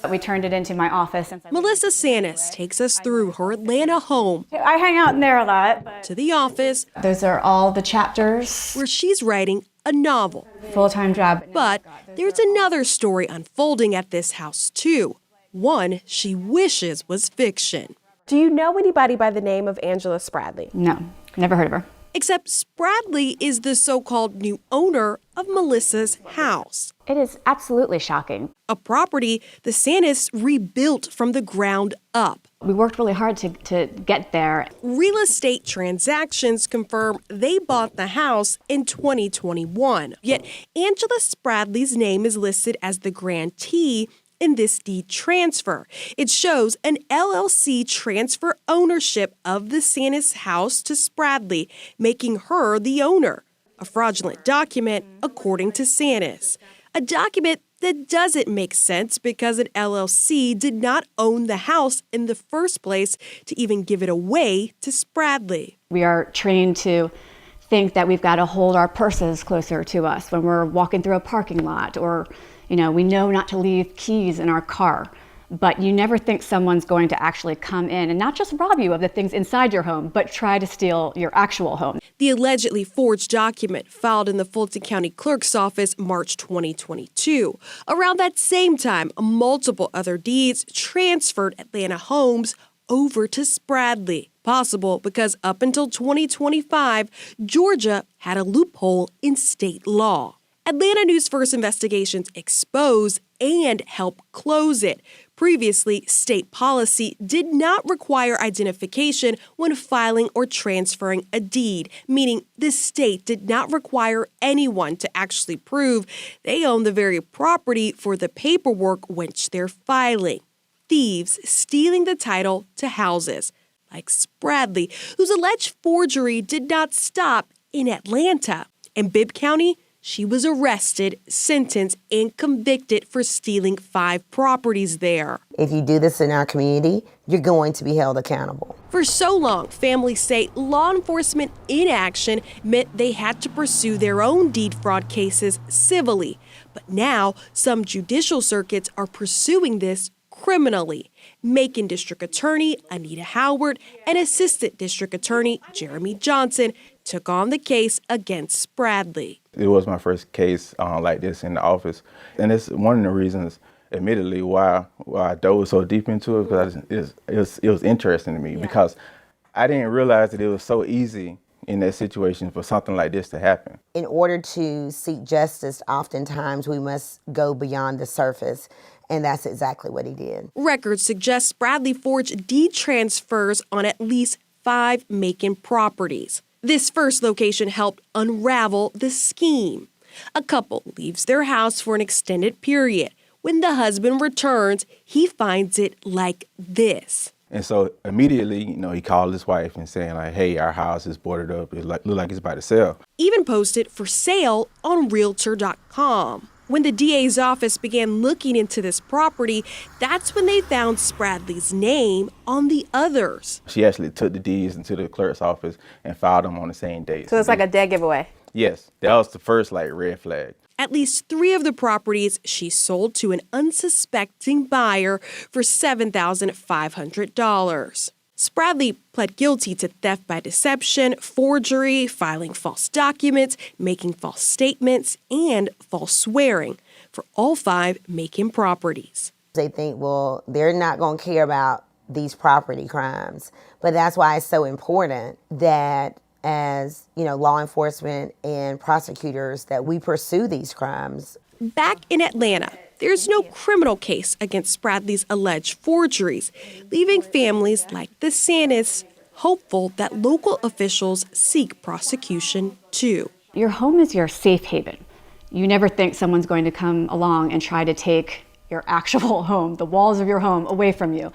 We turned it into my office. Melissa Sanis takes us through her Atlanta home. I hang out in there a lot. To the office. Those are all the chapters. Where she's writing a novel. Full-time job. But there's another story unfolding at this house too. One she wishes was fiction. Do you know anybody by the name of Angela Spradley? No, never heard of her. Except Spradley is the so-called new owner of Melissa's house. It is absolutely shocking. A property the Sanis rebuilt from the ground up. We worked really hard to get there. Real estate transactions confirm they bought the house in 2021. Yet Angela Spradley's name is listed as the grantee in this deed transfer. It shows an LLC transfer ownership of the Sanis house to Spradley, making her the owner. A fraudulent document, according to Sanis. A document that doesn't make sense because an LLC did not own the house in the first place to even give it away to Spradley. We are trained to think that we've got to hold our purses closer to us when we're walking through a parking lot, or we know not to leave keys in our car, but you never think someone's going to actually come in and not just rob you of the things inside your home, but try to steal your actual home. The allegedly forged document filed in the Fulton County Clerk's office March 2022. Around that same time, multiple other deeds transferred Atlanta homes over to Spradley. Possible because up until 2025, Georgia had a loophole in state law. Atlanta News First investigations expose and help close it. Previously, state policy did not require identification when filing or transferring a deed, meaning the state did not require anyone to actually prove they own the very property for the paperwork which they're filing. Thieves stealing the title to houses, like Spradley, whose alleged forgery did not stop in Atlanta. In Bibb County, she was arrested, sentenced, and convicted for stealing 5 properties there. If you do this in our community, you're going to be held accountable. For so long, families say law enforcement inaction meant they had to pursue their own deed fraud cases civilly. But now, some judicial circuits are pursuing this criminally. Macon District Attorney Anita Howard and Assistant District Attorney Jeremy Johnson took on the case against Spradley. It was my first case like this in the office, and it's one of the reasons, admittedly, why I dove so deep into it, because it was interesting to me, because I didn't realize that it was so easy in that situation for something like this to happen. In order to seek justice, oftentimes we must go beyond the surface. And that's exactly what he did. Records suggest Spradley forged deed transfers on at least 5 Macon properties. This first location helped unravel the scheme. A couple leaves their house for an extended period. When the husband returns, he finds it like this. And so immediately, he called his wife and saying, like, hey, our house is boarded up. It look like it's about to sell. Even posted for sale on Realtor.com. When the DA's office began looking into this property, that's when they found Spradley's name on the others. She actually took the deeds into the clerk's office and filed them on the same day. So it's like a dead giveaway? Yes, that was the first red flag. At least 3 of the properties she sold to an unsuspecting buyer for $7,500. Spradley pled guilty to theft by deception, forgery, filing false documents, making false statements, and false swearing for all 5 Macon properties. They think, well, they're not going to care about these property crimes. But that's why it's so important that as, law enforcement and prosecutors, that we pursue these crimes. Back in Atlanta, there's no criminal case against Spradley's alleged forgeries, leaving families like the Sanis hopeful that local officials seek prosecution too. Your home is your safe haven. You never think someone's going to come along and try to take your actual home, the walls of your home, away from you.